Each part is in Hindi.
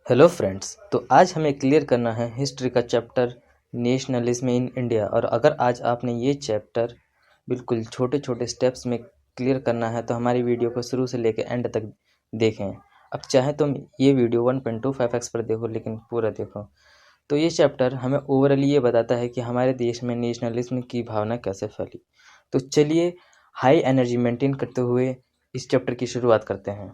Hello friends. तो आज हमें क्लियर करना है हिस्ट्री का चैप्टर नेशनलिज्म इन इंडिया। और अगर आज आपने ये चैप्टर बिल्कुल छोटे छोटे स्टेप्स में क्लियर करना है तो हमारी वीडियो को शुरू से लेकर एंड तक देखें। अब चाहे तुम ये वीडियो 1.25x पर देखो, लेकिन पूरा देखो। तो ये चैप्टर हमें ओवरऑल ये बताता है कि हमारे देश में नेशनलिज्म की भावना कैसे फैली। तो चलिए हाई एनर्जी मेंटेन करते हुए इस चैप्टर की शुरुआत करते हैं।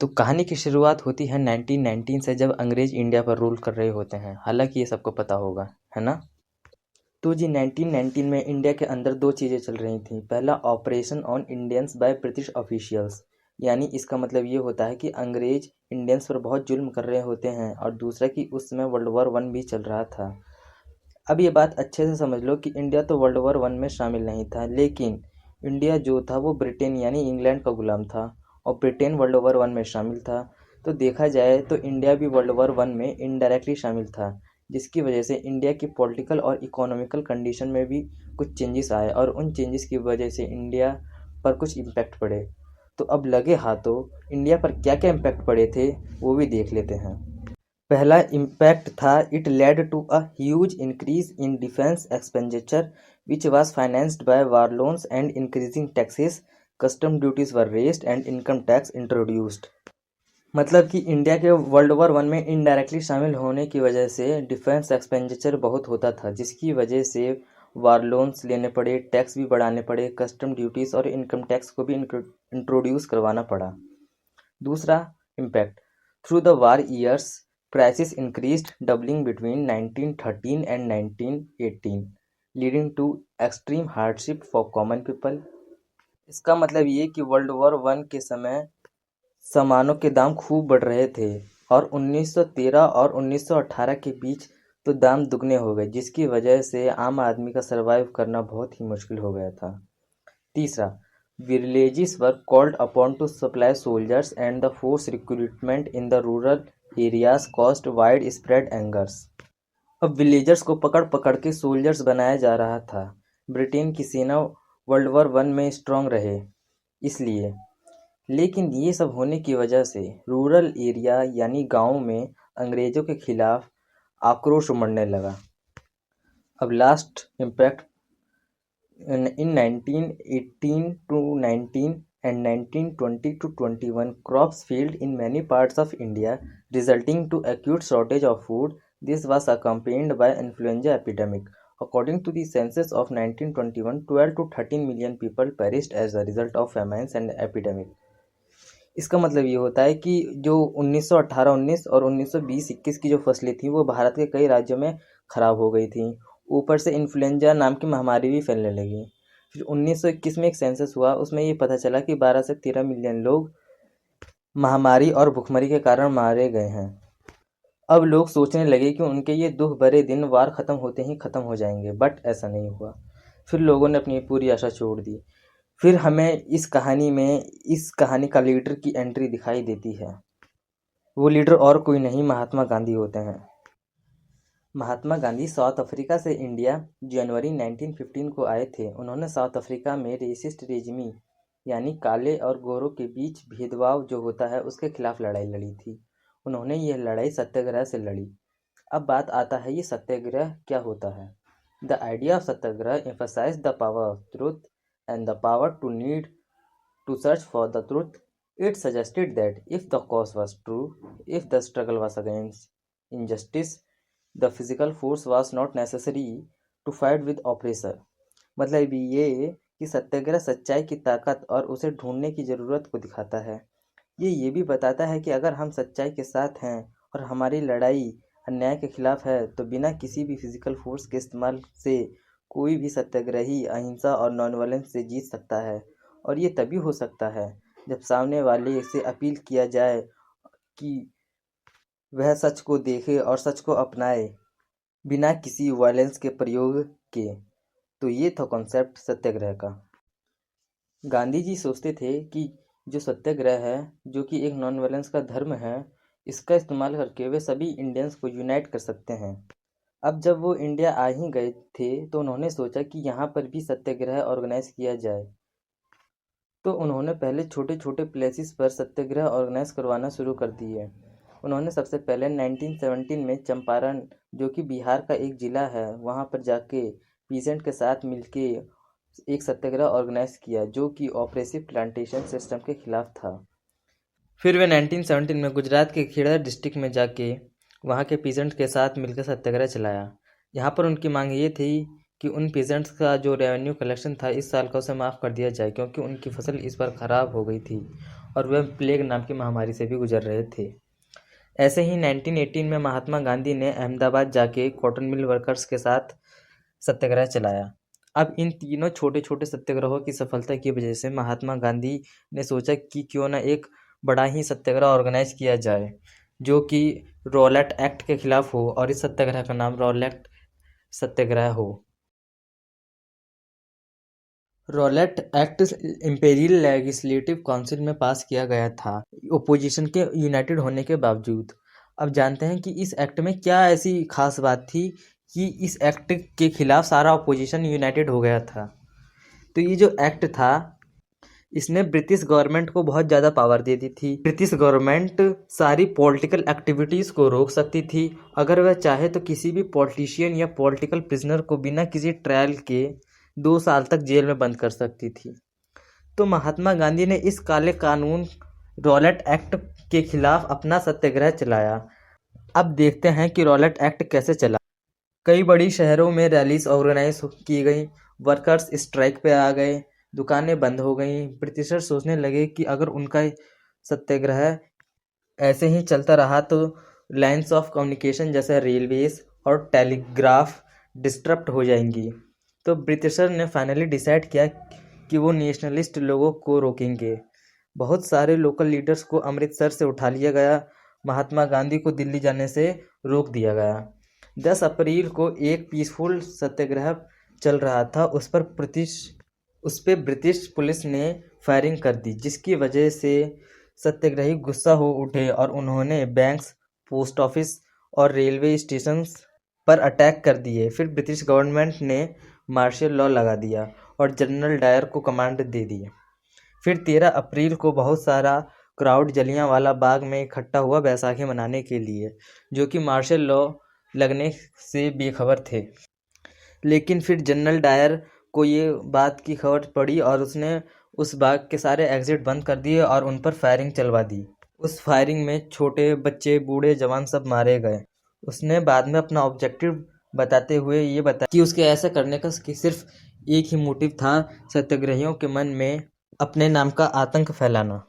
तो कहानी की शुरुआत होती है 1919 से, जब अंग्रेज इंडिया पर रूल कर रहे होते हैं। हालांकि ये सबको पता होगा, है ना। तो जी 1919 में इंडिया के अंदर दो चीज़ें चल रही थी। पहला, operation on Indians by British officials, यानी इसका मतलब ये होता है कि अंग्रेज इंडियंस पर बहुत जुल्म कर रहे होते हैं। और दूसरा कि उस समय वर्ल्ड वॉर 1 भी चल रहा था। अब ये बात अच्छे से समझ लो कि इंडिया तो वर्ल्ड वॉर 1 में शामिल नहीं था, लेकिन इंडिया जो था वो ब्रिटेन यानी इंग्लैंड का गुलाम था, और ब्रिटेन वर्ल्ड वॉर 1 में शामिल था। तो देखा जाए तो इंडिया भी वर्ल्ड वॉर 1 में इनडायरेक्टली शामिल था, जिसकी वजह से इंडिया की पॉलिटिकल और इकोनॉमिकल कंडीशन में भी कुछ चेंजेस आए, और उन चेंजेस की वजह से इंडिया पर कुछ इम्पैक्ट पड़े। तो अब लगे हाथों इंडिया पर क्या क्या इम्पैक्ट पड़े थे वो भी देख लेते हैं। पहला इम्पैक्ट था, it led to a huge increase in defence expenditure which was financed by war loans and increasing taxes. Custom duties were raised and income tax introduced. मतलब कि इंडिया के वर्ल्ड वॉर 1 में इनडायरेक्टली शामिल होने की वजह से डिफेंस एक्सपेंडिचर बहुत होता था, जिसकी वजह से वार लोन्स लेने पड़े, टैक्स भी बढ़ाने पड़े, कस्टम ड्यूटीज और इनकम टैक्स को भी इंट्रोड्यूस करवाना पड़ा। दूसरा impact, through the war years prices increased, doubling between 1913 and 1918, leading to extreme hardship for common people. इसका मतलब ये कि वर्ल्ड वॉर 1 के समय सामानों के दाम खूब बढ़ रहे थे, और 1913 और 1918 के बीच तो दाम दुगने हो गए, जिसकी वजह से आम आदमी का सर्वाइव करना बहुत ही मुश्किल हो गया था। तीसरा, villages were called upon to supply soldiers, and the forced recruitment in the rural areas caused widespread angers. अब विलेजर्स को पकड़ पकड़ के सोल्जर्स बनाया जा रहा था। ब्रिटेन की सेना वर्ल्ड वॉर 1 में स्ट्रांग रहे इसलिए। लेकिन ये सब होने की वजह से रूरल एरिया यानी गांव में अंग्रेजों के खिलाफ आक्रोश उमड़ने लगा। अब last impact, in 1918 to 19 and 1920 to 21, crops failed in many parts of India, resulting to acute shortage of food. This was accompanied by influenza epidemic. According to the census of 1921, 12 to 13 million people perished as a result of famines and epidemic. इसका मतलब ये होता है कि जो 1918-19 और 1920-21 की जो फसलें थी वो भारत के कई राज्यों में खराब हो गई थी। ऊपर से इन्फ्लुएंजा नाम की महामारी भी फैलने लगी। फिर 1921 में एक सेंसस हुआ, उसमें ये पता चला कि 12 से 13 मिलियन लोग महामारी और भुखमरी के कारण मारे गए हैं। अब लोग सोचने लगे कि उनके ये दुख भरे दिन वार ख़त्म होते ही ख़त्म हो जाएंगे, बट ऐसा नहीं हुआ। फिर लोगों ने अपनी पूरी आशा छोड़ दी। फिर हमें इस कहानी का लीडर की एंट्री दिखाई देती है। वो लीडर और कोई नहीं, महात्मा गांधी होते हैं। महात्मा गांधी साउथ अफ्रीका से इंडिया जनवरी 1915 को आए थे। उन्होंने साउथ अफ्रीका में रेसिस्ट रेजिमी यानी काले और गोरों के बीच भेदभाव जो होता है उसके खिलाफ लड़ाई लड़ी थी। उन्होंने यह लड़ाई सत्याग्रह से लड़ी। अब बात आता है ये सत्याग्रह क्या होता है। The idea of Satyagraha emphasized the power of truth and the power to search for the truth. It suggested that if the cause was true, if the struggle was against injustice, the physical force was not necessary to fight with oppressor. मतलब ये कि सत्याग्रह सच्चाई की ताकत और उसे ढूंढने की ज़रूरत को दिखाता है। ये भी बताता है कि अगर हम सच्चाई के साथ हैं और हमारी लड़ाई अन्याय के खिलाफ है तो बिना किसी भी फिजिकल फोर्स के इस्तेमाल से कोई भी सत्याग्रही अहिंसा और नॉन वायलेंस से जीत सकता है। और ये तभी हो सकता है जब सामने वाले से अपील किया जाए कि वह सच को देखे और सच को अपनाए बिना किसी वायलेंस के प्रयोग के। तो ये था कॉन्सेप्ट सत्याग्रह का। गांधी जी सोचते थे कि जो सत्याग्रह है, जो कि एक नॉन वायलेंस का धर्म है, इसका इस्तेमाल करके वे सभी इंडियंस को यूनाइट कर सकते हैं। अब जब वो इंडिया आ ही गए थे तो उन्होंने सोचा कि यहाँ पर भी सत्याग्रह ऑर्गेनाइज किया जाए। तो उन्होंने पहले छोटे छोटे प्लेसेस पर सत्याग्रह ऑर्गेनाइज करवाना शुरू कर दिए। उन्होंने सबसे पहले 1917 में चंपारण, जो कि बिहार का एक ज़िला है, वहाँ पर जाके पीजेंट के साथ मिलके एक सत्याग्रह ऑर्गेनाइज किया जो कि ऑपरेसिव प्लांटेशन सिस्टम के खिलाफ था। फिर वे 1917 में गुजरात के खेड़ा डिस्ट्रिक्ट में जाके वहाँ के पीजेंट के साथ मिलकर सत्याग्रह चलाया। यहाँ पर उनकी मांग ये थी कि उन पीजेंट्स का जो रेवेन्यू कलेक्शन था इस साल का उसे माफ़ कर दिया जाए, क्योंकि उनकी फसल इस बार ख़राब हो गई थी और वे प्लेग नाम की महामारी से भी गुजर रहे थे। ऐसे ही 1918 में महात्मा गांधी ने अहमदाबाद जाके कॉटन मिल वर्कर्स के साथ सत्याग्रह चलाया। अब इन तीनों छोटे छोटे सत्याग्रहों की सफलता की वजह से महात्मा गांधी ने सोचा कि क्यों ना एक बड़ा ही सत्याग्रह ऑर्गेनाइज किया जाए जो कि रॉलेट एक्ट के खिलाफ हो, और इस सत्याग्रह का नाम रॉलेट सत्याग्रह हो। Rowlatt act imperial legislative council में पास किया गया था, ओपोजिशन के यूनाइटेड होने के बावजूद। अब जानते हैं कि इस एक्ट में क्या ऐसी खास बात थी कि इस एक्ट के खिलाफ सारा ओपोजिशन यूनाइटेड हो गया था। तो ये जो एक्ट था इसने ब्रिटिश गवर्नमेंट को बहुत ज़्यादा पावर दे दी थी। ब्रिटिश गवर्नमेंट सारी पॉलिटिकल एक्टिविटीज़ को रोक सकती थी। अगर वह चाहे तो किसी भी पॉलिटिशियन या पॉलिटिकल प्रिजनर को बिना किसी ट्रायल के 2 साल तक जेल में बंद कर सकती थी। तो महात्मा गांधी ने इस काले कानून रॉलेट एक्ट के खिलाफ अपना सत्याग्रह चलाया। अब देखते हैं कि रॉलेट एक्ट कैसे चला। कई बड़ी शहरों में रैलीज ऑर्गेनाइज की गई, वर्कर्स स्ट्राइक पे आ गए, दुकानें बंद हो गईं। ब्रिटिशर सोचने लगे कि अगर उनका सत्याग्रह ऐसे ही चलता रहा तो लाइंस ऑफ कम्युनिकेशन जैसे रेलवेज और टेलीग्राफ डिस्टर्ब हो जाएंगी। तो ब्रिटिशर ने फाइनली डिसाइड किया कि वो नेशनलिस्ट लोगों को रोकेंगे। बहुत सारे लोकल लीडर्स को अमृतसर से उठा लिया गया, महात्मा गांधी को दिल्ली जाने से रोक दिया गया। 10 अप्रैल को एक पीसफुल सत्याग्रह चल रहा था, उस पर ब्रिटिश पुलिस ने फायरिंग कर दी, जिसकी वजह से सत्याग्रही गुस्सा हो उठे और उन्होंने बैंक्स, पोस्ट ऑफिस और रेलवे स्टेशंस पर अटैक कर दिए। फिर ब्रिटिश गवर्नमेंट ने मार्शल लॉ लगा दिया और जनरल डायर को कमांड दे दी। फिर 13 अप्रैल को बहुत सारा क्राउड जलियांवाला बाग में इकट्ठा हुआ बैसाखी मनाने के लिए, जो कि मार्शल लॉ लगने से बेखबर थे। लेकिन फिर जनरल डायर को ये बात की खबर पड़ी और उसने उस बाग के सारे एग्जिट बंद कर दिए और उन पर फायरिंग चलवा दी। उस फायरिंग में छोटे बच्चे, बूढ़े, जवान सब मारे गए। उसने बाद में अपना ऑब्जेक्टिव बताते हुए ये बताया कि उसके ऐसा करने का सिर्फ एक ही मोटिव था, सत्याग्रहियों के मन में अपने नाम का आतंक फैलाना।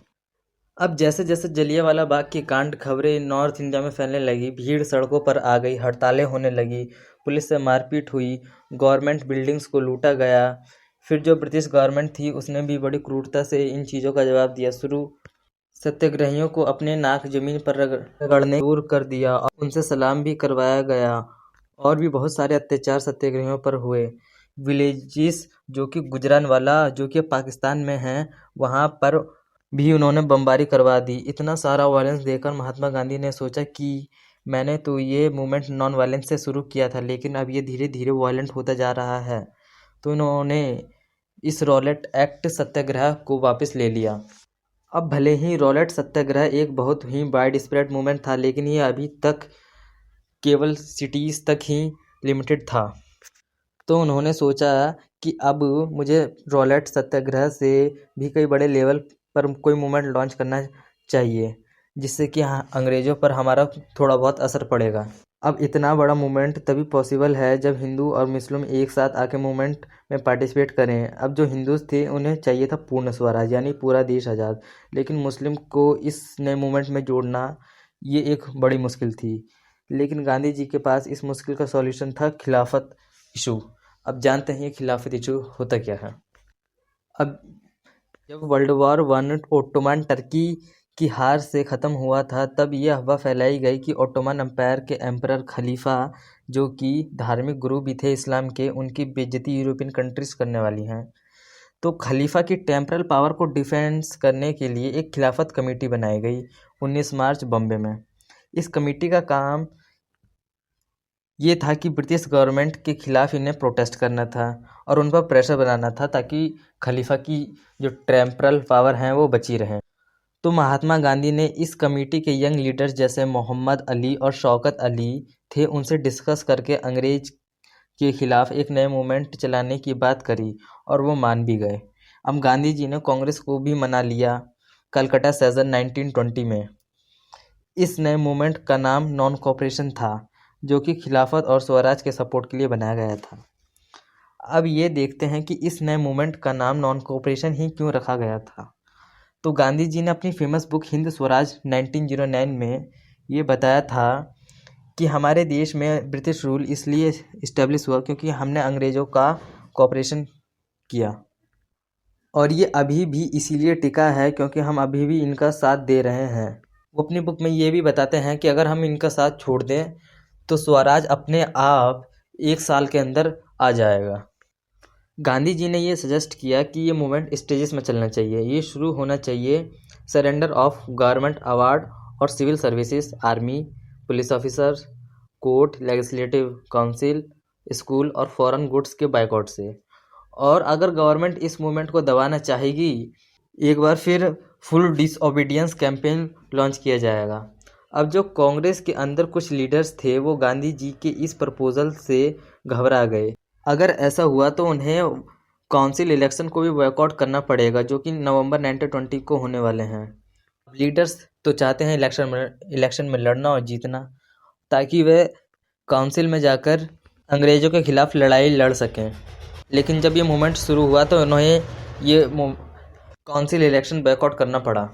अब जैसे जैसे जलियांवाला बाग की कांड खबरें नॉर्थ इंडिया में फैलने लगी, भीड़ सड़कों पर आ गई, हड़तालें होने लगी, पुलिस से मारपीट हुई, गवर्नमेंट बिल्डिंग्स को लूटा गया। फिर जो ब्रिटिश गवर्नमेंट थी उसने भी बड़ी क्रूरता से इन चीज़ों का जवाब दिया शुरू। सत्याग्रहियों को अपने नाक जमीन पर रगड़ने दूर कर दिया और उनसे सलाम भी करवाया गया। और भी बहुत सारे अत्याचार सत्याग्रहियों पर हुए। विलेजेस जो कि गुजरानवाला, जो कि पाकिस्तान में हैं, वहाँ पर भी उन्होंने बमबारी करवा दी। इतना सारा वायलेंस देखकर महात्मा गांधी ने सोचा कि मैंने तो ये मूवमेंट नॉन वायलेंस से शुरू किया था, लेकिन अब ये धीरे धीरे वायलेंट होता जा रहा है। तो इन्होंने इस रॉलेट एक्ट सत्याग्रह को वापस ले लिया। अब भले ही रॉलेट सत्याग्रह एक बहुत ही वाइड स्प्रेड मूवमेंट था, लेकिन ये अभी तक केवल सिटीज़ तक ही लिमिटेड था। तो उन्होंने सोचा कि अब मुझे रॉलेट सत्याग्रह से भी कई बड़े लेवल पर कोई मूवमेंट लॉन्च करना चाहिए, जिससे कि अंग्रेज़ों पर हमारा थोड़ा बहुत असर पड़ेगा। अब इतना बड़ा मूवमेंट तभी पॉसिबल है जब हिंदू और मुस्लिम एक साथ आके मूवमेंट में पार्टिसिपेट करें। अब जो हिंदूज थे उन्हें चाहिए था पूर्ण स्वराज, यानी पूरा देश आज़ाद, लेकिन मुस्लिम को इस नए मूवमेंट में जोड़ना ये एक बड़ी मुश्किल थी। लेकिन गांधी जी के पास इस मुश्किल का सॉल्यूशन था, खिलाफत इशू। अब जानते हैं ये खिलाफत इशू होता क्या है। अब जब world war one Ottoman Turkey की हार से ख़त्म हुआ था, तब ये अफवाह फैलाई गई कि ओटोमन एम्पायर के एम्परर खलीफा, जो कि धार्मिक गुरु भी थे इस्लाम के, उनकी बेइज्जती यूरोपियन कंट्रीज करने वाली हैं। तो खलीफा की टेम्परल पावर को डिफेंस करने के लिए एक खिलाफत कमेटी बनाई गई 19 मार्च बॉम्बे में। इस कमेटी का काम ये था कि ब्रिटिश गवर्नमेंट के खिलाफ इन्हें प्रोटेस्ट करना था और उन पर प्रेशर बनाना था, ताकि खलीफा की जो टेम्परल पावर हैं वो बची रहें। तो महात्मा गांधी ने इस कमेटी के यंग लीडर्स जैसे मोहम्मद अली और शौकत अली थे, उनसे डिस्कस करके अंग्रेज के खिलाफ एक नए मूवमेंट चलाने की बात करी और वो मान भी गए। अब गांधी जी ने कांग्रेस को भी मना लिया कलकत्ता सेशन 1920 में। इस नए मूवमेंट का नाम नॉन कोऑपरेशन था, जो कि खिलाफत और स्वराज के सपोर्ट के लिए बनाया गया था। अब ये देखते हैं कि इस नए मूवमेंट का नाम नॉन कोऑपरेशन ही क्यों रखा गया था। तो गांधी जी ने अपनी फेमस बुक हिंद स्वराज 1909 में ये बताया था कि हमारे देश में ब्रिटिश रूल इसलिए इस्टेब्लिश हुआ क्योंकि हमने अंग्रेज़ों का कोऑपरेशन किया, और ये अभी भी इसीलिए टिका है क्योंकि हम अभी भी इनका साथ दे रहे हैं। वो अपनी बुक में ये भी बताते हैं कि अगर हम इनका साथ छोड़ दें तो स्वराज अपने आप 1 साल के अंदर आ जाएगा। गांधी जी ने ये सजेस्ट किया कि ये मूवमेंट स्टेजेस में चलना चाहिए। ये शुरू होना चाहिए सरेंडर ऑफ गवर्नमेंट अवार्ड और civil services, army, police officer, court, legislative council, school और फॉरेन गुड्स के बायकॉट से। और अगर गवर्नमेंट इस मूवमेंट को दबाना चाहेगी, एक बार फिर फुल डिसओबीडियंस कैंपेन लॉन्च किया जाएगा। अब जो कांग्रेस के अंदर कुछ लीडर्स थे वो गांधी जी के इस प्रपोजल से घबरा गए। अगर ऐसा हुआ तो उन्हें काउंसिल इलेक्शन को भी बॉयकॉट करना पड़ेगा, जो कि नवंबर 1920 को होने वाले हैं। लीडर्स तो चाहते हैं इलेक्शन में लड़ना और जीतना, ताकि वे काउंसिल में जाकर अंग्रेज़ों के खिलाफ लड़ाई लड़ सकें। लेकिन जब ये मूवमेंट शुरू हुआ तो उन्हें ये काउंसिल इलेक्शन बॉयकॉट करना पड़ा।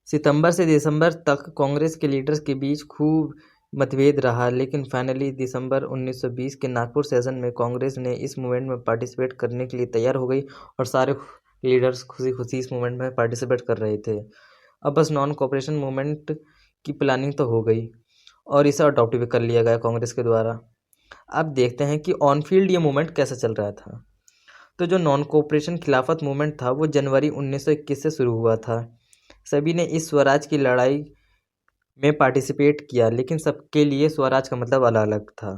सितंबर से दिसंबर तक कांग्रेस के लीडर्स के बीच खूब मतभेद रहा, लेकिन फाइनली दिसंबर 1920 के नागपुर सेशन में कांग्रेस ने इस मूवमेंट में पार्टिसिपेट करने के लिए तैयार हो गई और सारे लीडर्स खुशी खुशी इस मूवमेंट में पार्टिसिपेट कर रहे थे। अब बस नॉन कोऑपरेशन मूवमेंट की प्लानिंग तो हो गई और इसे अडॉप्ट भी कर लिया गया कांग्रेस के द्वारा। अब देखते हैं कि ऑन फील्ड ये मूवमेंट कैसे चल रहा था। तो जो नॉन कोऑपरेशन खिलाफत मूवमेंट था वो जनवरी 1921 से शुरू हुआ था। सभी ने इस स्वराज की लड़ाई में पार्टिसिपेट किया, लेकिन सबके लिए स्वराज का मतलब अलग अलग था।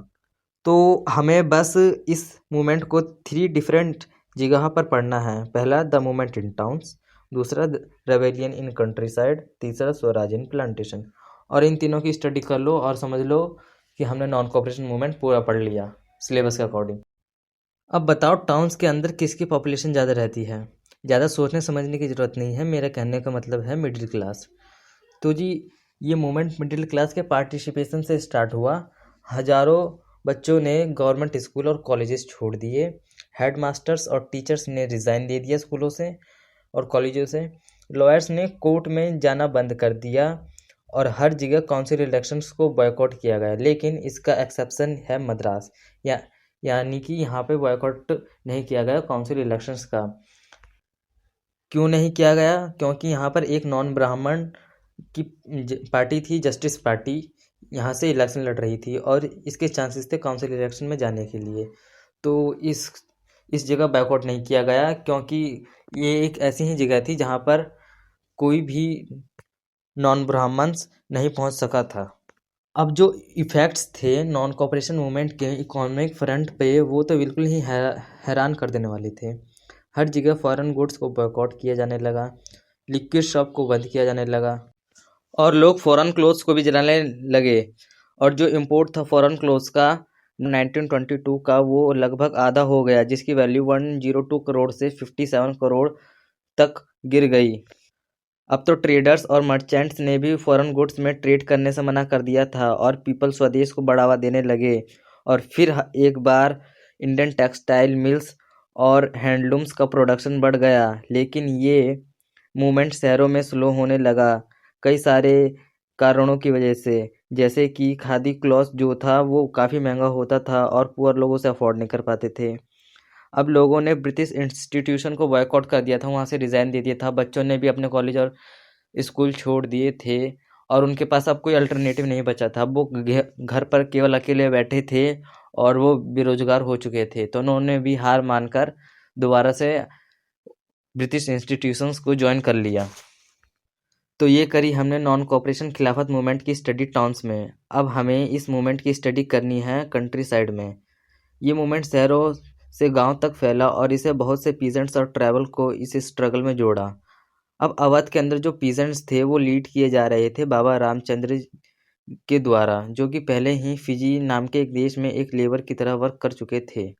तो हमें बस इस मूवमेंट को 3 डिफरेंट जगह पर पढ़ना है। पहला द मूवमेंट इन टाउन्स, दूसरा रेबेलियन इन कंट्री साइड, तीसरा स्वराज इन प्लांटेशन। और इन तीनों की स्टडी कर लो और समझ लो कि हमने नॉन कोऑपरेशन मूवमेंट पूरा पढ़ लिया सिलेबस के अकॉर्डिंग। अब बताओ टाउन्स के अंदर किसकी पॉपुलेशन ज़्यादा रहती है। ज़्यादा सोचने समझने की ज़रूरत नहीं है, मेरा कहने का मतलब है मिडिल क्लास। तो जी ये मूवमेंट मिडिल क्लास के पार्टिसिपेशन से स्टार्ट हुआ। हजारों बच्चों ने गवर्नमेंट स्कूल और कॉलेजेस छोड़ दिए। हेड मास्टर्स और टीचर्स ने रिज़ाइन दे दिया स्कूलों से और कॉलेजों से। लॉयर्स ने कोर्ट में जाना बंद कर दिया और हर जगह काउंसिल इलेक्शंस को बॉयकॉट किया गया। लेकिन इसका एक्सेप्शन है मद्रास, यानी कि यहाँ पे बॉयकॉट नहीं किया गया काउंसिल इलेक्शंस का। क्यों नहीं किया गया? क्योंकि यहाँ पर एक नॉन ब्राह्मण की पार्टी थी, जस्टिस पार्टी, यहाँ से इलेक्शन लड़ रही थी और इसके चांसेस थे काउंसिल इलेक्शन में जाने के लिए। तो इस जगह बायकॉट नहीं किया गया क्योंकि ये एक ऐसी ही जगह थी जहाँ पर कोई भी नॉन ब्राह्मण्स नहीं पहुँच सका था। अब जो इफ़ेक्ट्स थे नॉन कोऑपरेशन मूवमेंट के इकोनॉमिक फ्रंट पे वो तो बिल्कुल ही हैरान कर देने वाले थे। हर जगह फॉरेन गुड्स को बॉयकॉट किया जाने लगा, लिक्विड शॉप को बंद किया जाने लगा और लोग फॉरेन क्लोथ्स को भी जलाने लगे। और जो इम्पोर्ट था फॉरेन क्लोथ्स का 1922 का वो लगभग आधा हो गया, जिसकी वैल्यू 102 करोड़ से 57 करोड़ तक गिर गई। अब तो ट्रेडर्स और मर्चेंट्स ने भी फॉरेन गुड्स में ट्रेड करने से मना कर दिया था और पीपल स्वदेश को बढ़ावा देने लगे। और फिर एक बार इंडियन टेक्सटाइल मिल्स और हैंडलूम्स का प्रोडक्शन बढ़ गया। लेकिन ये मूवमेंट शहरों में स्लो होने लगा कई सारे कारणों की वजह से, जैसे कि खादी क्लॉथ जो था वो काफ़ी महंगा होता था और पुअर लोगों से अफोर्ड नहीं कर पाते थे। अब लोगों ने ब्रिटिश इंस्टीट्यूशन को बॉयकॉट कर दिया था, वहाँ से रिज़ाइन दे दिया था। बच्चों ने भी अपने कॉलेज और स्कूल छोड़ दिए थे और उनके पास अब कोई अल्टरनेटिव नहीं बचा था। वो घर पर केवल अकेले बैठे थे और वो बेरोजगार हो चुके थे। तो उन्होंने भी हार मानकर दोबारा से ब्रिटिश इंस्टीट्यूशंस को ज्वाइन कर लिया। तो ये करी हमने नॉन कोऑपरेशन खिलाफत मूवमेंट की स्टडी टाउन्स में। अब हमें इस मूवमेंट की स्टडी करनी है कंट्री साइड में। ये मूवमेंट शहरों से गांव तक फैला और इसे बहुत से पीजेंट्स और ट्रैवल को इस स्ट्रगल में जोड़ा। अब अवध के अंदर जो पीजेंट्स थे वो लीड किए जा रहे थे बाबा रामचंद्र के द्वारा, जो कि पहले ही फिजी नाम के एक देश में एक लेबर की तरह वर्क कर चुके थे।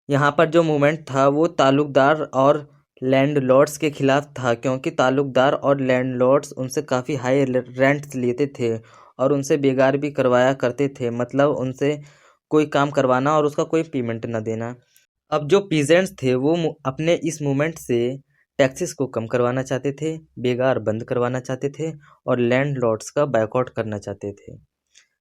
यहाँ पर जो मूवमेंट था वो ताल्लुकदार और लैंडलॉर्ड्स के खिलाफ था, क्योंकि ताल्लुकदार और लैंडलॉर्ड्स उनसे काफ़ी हाई रेंट्स लेते थे और उनसे बेगार भी करवाया करते थे, मतलब उनसे कोई काम करवाना और उसका कोई पेमेंट न देना। अब जो पीजेंट्स थे वो अपने इस मूवमेंट से टैक्सेस को कम करवाना चाहते थे, बेगार बंद करवाना चाहते थे और लैंडलॉर्ड्स का बायकॉट करना चाहते थे।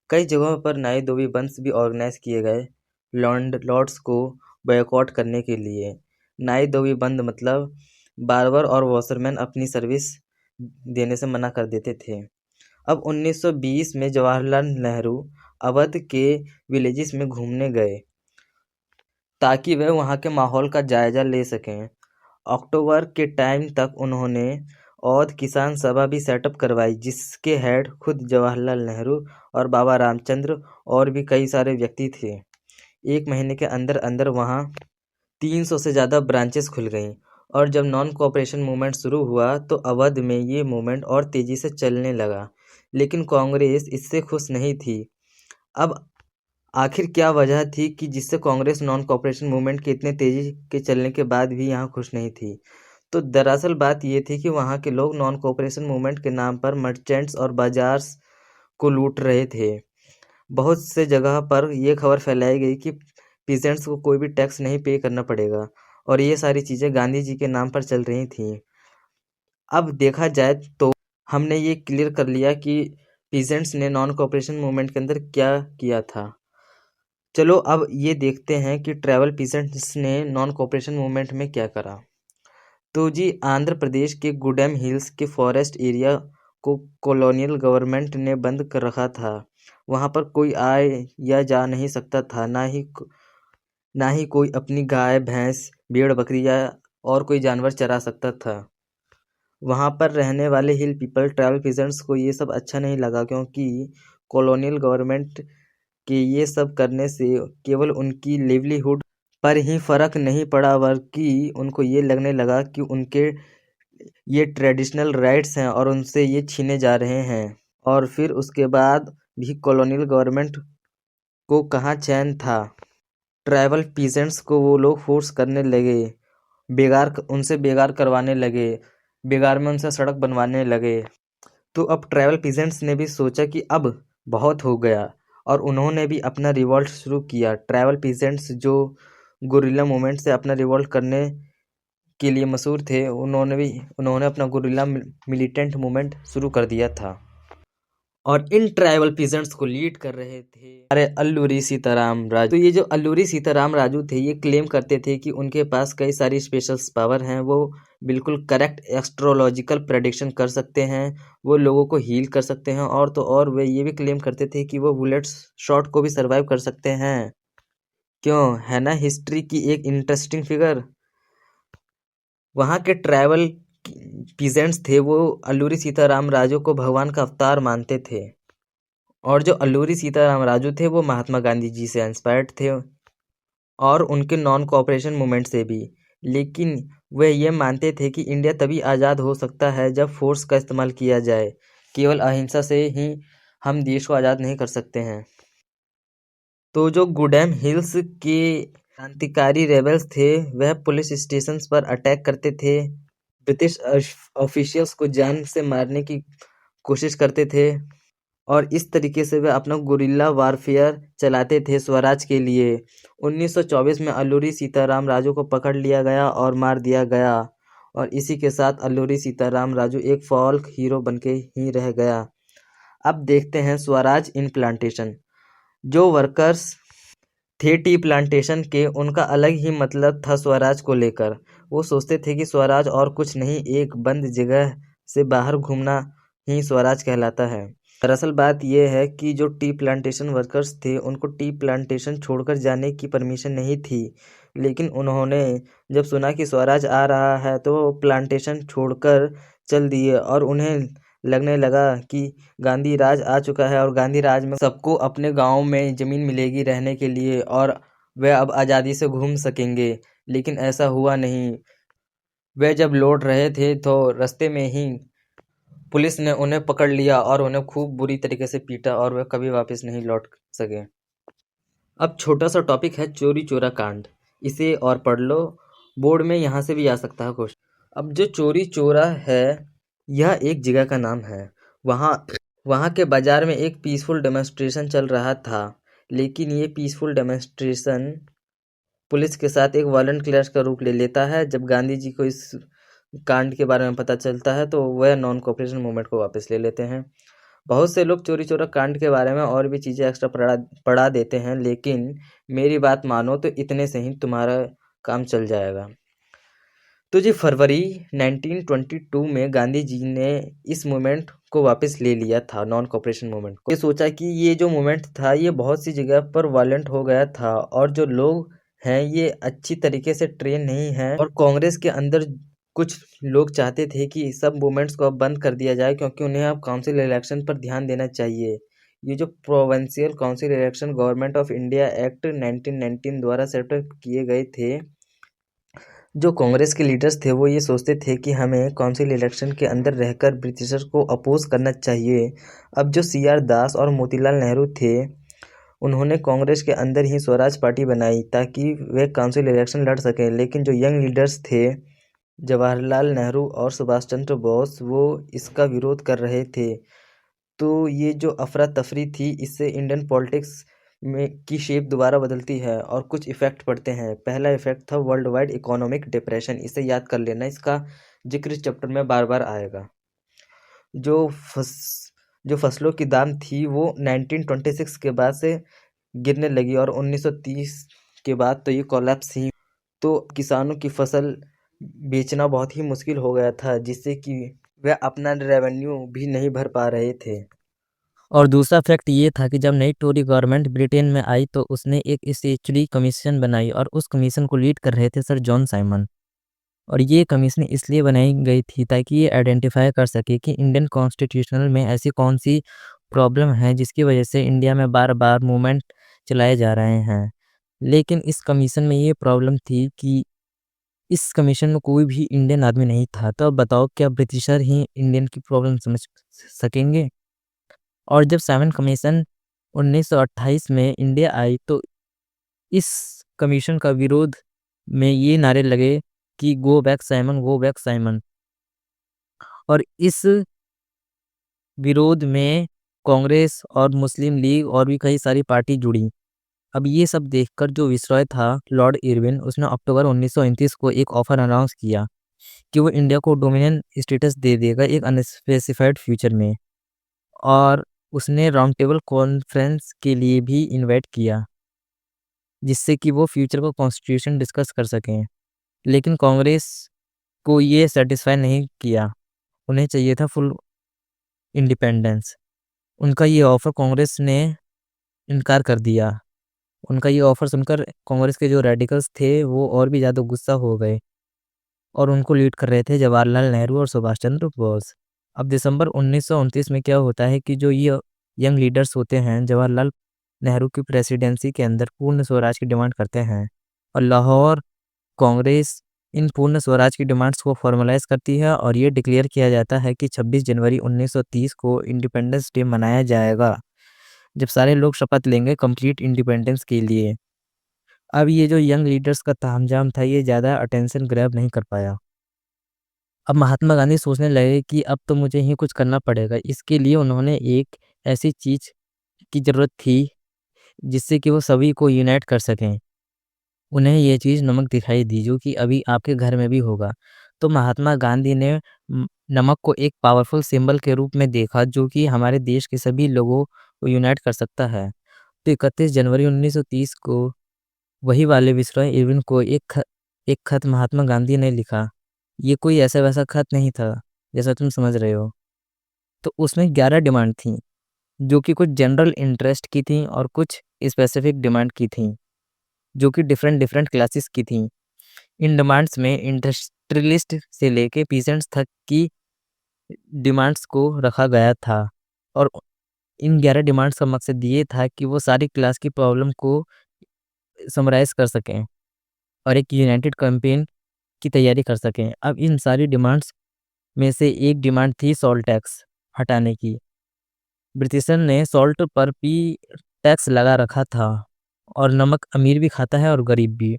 कई जगहों पर नाई धोबी बंस भी ऑर्गेनाइज किए गए लैंडलॉर्ड्स को बॉयकॉट करने के लिए। नाई धोबी बंद मतलब बार्बर और वॉशरमैन अपनी सर्विस देने से मना कर देते थे। अब 1920 में जवाहरलाल नेहरू अवध के विलेजेस में घूमने गए ताकि वह वहाँ के माहौल का जायजा ले सकें। अक्टूबर के टाइम तक उन्होंने औध किसान सभा भी सेटअप करवाई, जिसके हेड खुद जवाहरलाल नेहरू और बाबा रामचंद्र और भी कई सारे व्यक्ति थे। 1 महीने के अंदर अंदर वहाँ 300 से ज़्यादा ब्रांचेस खुल गईं और जब नॉन कोऑपरेशन मूवमेंट शुरू हुआ तो अवध में ये मूवमेंट और तेज़ी से चलने लगा, लेकिन कांग्रेस इससे खुश नहीं थी। अब आखिर क्या वजह थी कि जिससे कांग्रेस नॉन कोऑपरेशन मूवमेंट के इतने तेज़ी के चलने के बाद भी यहाँ खुश नहीं थी? तो दरअसल बात ये थी कि वहाँ के लोग नॉन कोऑपरेशन मूवमेंट के नाम पर मर्चेंट्स और बाजार्स को लूट रहे थे। बहुत से जगह पर ये खबर फैलाई गई कि पीजेंट्स को कोई भी टैक्स नहीं पे करना पड़ेगा और ये सारी चीज़ें गांधी जी के नाम पर चल रही थीं। अब देखा जाए तो हमने ये क्लियर कर लिया कि पीजेंट्स ने नॉन कोऑपरेशन मूवमेंट के अंदर क्या किया था। चलो अब ये देखते हैं कि ट्राइबल पीजेंट्स ने नॉन कोऑपरेशन मूवमेंट में क्या करा। तो जी आंध्र प्रदेश के गुडेम हिल्स के फॉरेस्ट एरिया को कॉलोनियल गवर्नमेंट ने बंद कर रखा था। वहाँ पर कोई आए या जा नहीं सकता था, ना ही कोई अपनी गाय भैंस भेड़ बकरी या और कोई जानवर चरा सकता था। वहाँ पर रहने वाले हिल पीपल ट्राइबल पीजेंट्स को ये सब अच्छा नहीं लगा, क्योंकि कॉलोनियल गवर्नमेंट के ये सब करने से केवल उनकी लिवलीहुड पर ही फर्क नहीं पड़ा, बल्कि उनको ये लगने लगा कि उनके ये ट्रेडिशनल राइट्स हैं और उनसे ये छीने जा रहे हैं। और फिर उसके बाद भी कॉलोनियल गवर्नमेंट को कहाँ चैन था। ट्राइबल पीजेंट्स को वो लोग फोर्स करने लगे, उनसे बेगार करवाने लगे, बेगार में उनसे सड़क बनवाने लगे। तो अब ट्राइबल पीजेंट्स ने भी सोचा कि अब बहुत हो गया और उन्होंने भी अपना रिवॉल्ट शुरू किया। ट्राइबल पीजेंट्स जो गुरिल्ला मूवमेंट से अपना रिवॉल्ट करने के लिए मशहूर थे, उन्होंने अपना गुरिल्ला मिलिटेंट मूवमेंट शुरू कर दिया था और इन ट्राइबल पीजेंट्स को लीड कर रहे थे अरे अल्लूरी सीताराम राजू। तो ये जो अल्लूरी सीताराम राजू थे ये क्लेम करते थे कि उनके पास कई सारी स्पेशल पावर हैं, वो बिल्कुल करेक्ट एस्ट्रोलॉजिकल प्रेडिक्शन कर सकते हैं, वो लोगों को हील कर सकते हैं और तो और वे ये भी क्लेम करते थे कि वो बुलेट शॉट को भी सर्वाइव कर सकते हैं। क्यों, है ना हिस्ट्री की एक इंटरेस्टिंग फिगर। वहाँ के ट्राइबल पीजेंट्स थे वो अल्लूरी सीताराम राजू को भगवान का अवतार मानते थे और जो अल्लूरी सीताराम राजू थे वो महात्मा गांधी जी से इंस्पायर्ड थे और उनके नॉन कोऑपरेशन मूवमेंट से भी। लेकिन वे ये मानते थे कि इंडिया तभी आज़ाद हो सकता है जब फोर्स का इस्तेमाल किया जाए, केवल अहिंसा से ही हम देश को आज़ाद नहीं कर सकते हैं। तो जो गुडेम हिल्स के क्रांतिकारी रेबल्स थे वह पुलिस स्टेशंस पर अटैक करते थे, ब्रिटिश ऑफिशियल्स को जान से मारने की कोशिश करते थे और इस तरीके से वे अपना गुरिल्ला वारफेयर चलाते थे स्वराज के लिए। 1924 में अल्लूरी सीताराम राजू को पकड़ लिया गया और मार दिया गया और इसी के साथ अल्लूरी सीताराम राजू एक फॉल्क हीरो बनके ही रह गया। अब देखते हैं स्वराज इन प्लांटेशन। जो वर्कर्स थे टी प्लांटेशन के, उनका अलग ही मतलब था स्वराज को लेकर। वो सोचते थे कि स्वराज और कुछ नहीं, एक बंद जगह से बाहर घूमना ही स्वराज कहलाता है। दरअसल बात यह है कि जो टी प्लांटेशन वर्कर्स थे उनको टी प्लांटेशन छोड़कर जाने की परमिशन नहीं थी, लेकिन उन्होंने जब सुना कि स्वराज आ रहा है तो वो प्लांटेशन छोड़कर चल दिए और उन्हें लगने लगा कि गांधी राज आ चुका है और गांधी राज में सबको अपने गांव में ज़मीन मिलेगी रहने के लिए और वे अब आज़ादी से घूम सकेंगे। लेकिन ऐसा हुआ नहीं। वे जब लौट रहे थे तो रास्ते में ही पुलिस ने उन्हें पकड़ लिया और उन्हें खूब बुरी तरीके से पीटा और वे कभी वापस नहीं लौट सके। अब छोटा सा टॉपिक है चोरी चोरा कांड, इसे और पढ़ लो, बोर्ड में यहाँ से भी आ सकता है क्वेश्चन। अब जो चोरी चोरा है यह एक जगह का नाम है। वहाँ वहाँ के बाजार में एक पीसफुल डेमोन्स्ट्रेशन चल रहा था, लेकिन ये पीसफुल डेमोन्स्ट्रेशन पुलिस के साथ एक वायलेंट क्लैश का रूप ले लेता है। जब गांधी जी को इस कांड के बारे में पता चलता है तो वह नॉन कोऑपरेशन मूवमेंट को वापस ले लेते हैं। बहुत से लोग चोरी चोरा कांड के बारे में और भी चीज़ें एक्स्ट्रा पढ़ा देते हैं, लेकिन मेरी बात मानो तो इतने से ही तुम्हारा काम चल जाएगा। तो जी फरवरी 1922 में गांधी जी ने इस मूवमेंट को वापस ले लिया था, नॉन कोऑपरेशन मूवमेंट को। ये सोचा कि ये जो मूवमेंट था ये बहुत सी जगह पर वायलेंट हो गया था और जो लोग हैं ये अच्छी तरीके से ट्रेन नहीं हैं, और कांग्रेस के अंदर कुछ लोग चाहते थे कि सब मूवमेंट्स को अब बंद कर दिया जाए क्योंकि उन्हें अब काउंसिल इलेक्शन पर ध्यान देना चाहिए। ये जो provincial council election government of India act 1919 द्वारा सेटअप किए गए थे, जो कांग्रेस के लीडर्स थे वो ये सोचते थे कि हमें काउंसिल इलेक्शन के अंदर रहकर ब्रिटिशर्स को अपोज करना चाहिए। अब जो CR दास और मोतीलाल नेहरू थे उन्होंने कांग्रेस के अंदर ही स्वराज पार्टी बनाई ताकि वे काउंसिल इलेक्शन लड़ सकें, लेकिन जो यंग लीडर्स थे जवाहरलाल नेहरू और सुभाष चंद्र बोस वो इसका विरोध कर रहे थे। तो ये जो अफरा तफरी थी इससे इंडियन पॉलिटिक्स में की शेप दोबारा बदलती है और कुछ इफ़ेक्ट पड़ते हैं। पहला इफ़ेक्ट था वर्ल्ड वाइड इकोनॉमिक डिप्रेशन, इसे याद कर लेना, इसका जिक्र इस चैप्टर में बार बार आएगा। जो फस जो फसलों की दाम थी वो 1926 के बाद से गिरने लगी और 1930 के बाद तो ये कोलैप्स ही। तो किसानों की फसल बेचना बहुत ही मुश्किल हो गया था, जिससे कि वे अपना रेवेन्यू भी नहीं भर पा रहे थे। और दूसरा फैक्ट ये था कि जब नई टोरी गवर्नमेंट ब्रिटेन में आई तो उसने एक स्टैट्यूटरी कमीशन बनाई और उस कमीशन को लीड कर रहे थे सर जॉन साइमन। और ये कमीशन इसलिए बनाई गई थी ताकि ये आइडेंटिफाई कर सके कि इंडियन कॉन्स्टिट्यूशनल में ऐसी कौन सी प्रॉब्लम है जिसकी वजह से इंडिया में बार बार मूवमेंट चलाए जा रहे हैं। लेकिन इस कमीशन में ये प्रॉब्लम थी कि इस कमीशन में कोई भी इंडियन आदमी नहीं था। तो अब बताओ क्या ब्रिटिशर ही इंडियन की प्रॉब्लम समझ सकेंगे? और जब साइमन कमीशन 1928 में इंडिया आई तो इस कमीशन का विरोध में ये नारे लगे कि go back Simon, go back Simon. और इस विरोध में कांग्रेस और मुस्लिम लीग और भी कई सारी पार्टी जुड़ी। अब ये सब देखकर जो विसरॉय था लॉर्ड इरविन, उसने अक्टूबर 1929 को एक ऑफर अनाउंस किया कि वो इंडिया को डोमिनियन स्टेटस दे देगा एक अनस्पेसिफाइड फ्यूचर में। और उसने राउंड टेबल कॉन्फ्रेंस के लिए भी इनवाइट किया जिससे कि वो फ्यूचर को कॉन्स्टिट्यूशन डिस्कस कर सकें। लेकिन कांग्रेस को ये सेटिस्फाई नहीं किया, उन्हें चाहिए था फुल इंडिपेंडेंस। उनका ये ऑफ़र कांग्रेस ने इनकार कर दिया। उनका ये ऑफ़र सुनकर कांग्रेस के जो रेडिकल्स थे वो और भी ज़्यादा गुस्सा हो गए और उनको लीड कर रहे थे जवाहरलाल नेहरू और सुभाष चंद्र बोस। अब दिसंबर 1929 में क्या होता है कि जो ये यंग लीडर्स होते हैं जवाहरलाल नेहरू की प्रेसिडेंसी के अंदर पूर्ण स्वराज की डिमांड करते हैं और लाहौर कांग्रेस इन पूर्ण स्वराज की डिमांड्स को फॉर्मलाइज करती है और ये डिक्लेयर किया जाता है कि 26 जनवरी 1930 को इंडिपेंडेंस डे मनाया जाएगा, जब सारे लोग शपथ लेंगे कंप्लीट इंडिपेंडेंस के लिए। अब ये जो यंग लीडर्स का तामझाम था ये ज़्यादा अटेंशन ग्रैब नहीं कर पाया। अब महात्मा गांधी सोचने लगे कि अब तो मुझे ही कुछ करना पड़ेगा। इसके लिए उन्होंने एक ऐसी चीज़ की ज़रूरत थी जिससे कि वो सभी को यूनाइट कर सकें। उन्हें ये चीज़ नमक दिखाई दी जो कि अभी आपके घर में भी होगा। तो महात्मा गांधी ने नमक को एक पावरफुल सिंबल के रूप में देखा जो कि हमारे देश के सभी लोगों को यूनाइट कर सकता है। तो 31 जनवरी 1930 को वही वाले विसरॉय इरविन को एक खत महात्मा गांधी ने लिखा। ये कोई ऐसा वैसा खत नहीं था जैसा तुम समझ रहे हो। तो उसमें 11 डिमांड थी जो कि कुछ जनरल इंटरेस्ट की थी और कुछ स्पेसिफिक डिमांड की थी जो कि डिफरेंट डिफरेंट क्लासेस की थी। इन डिमांड्स में इंडस्ट्रियलिस्ट से लेके पीसेंट्स तक की डिमांड्स को रखा गया था और इन 11 डिमांड्स का मकसद ये था कि वो सारी क्लास की प्रॉब्लम को समराइज़ कर सकें और एक यूनाइटेड कैंपेन की तैयारी कर सकें। अब इन सारी डिमांड्स में से एक डिमांड थी सॉल्ट टैक्स हटाने की। ब्रिटिशर ने सॉल्ट पर भी टैक्स लगा रखा था और नमक अमीर भी खाता है और गरीब भी।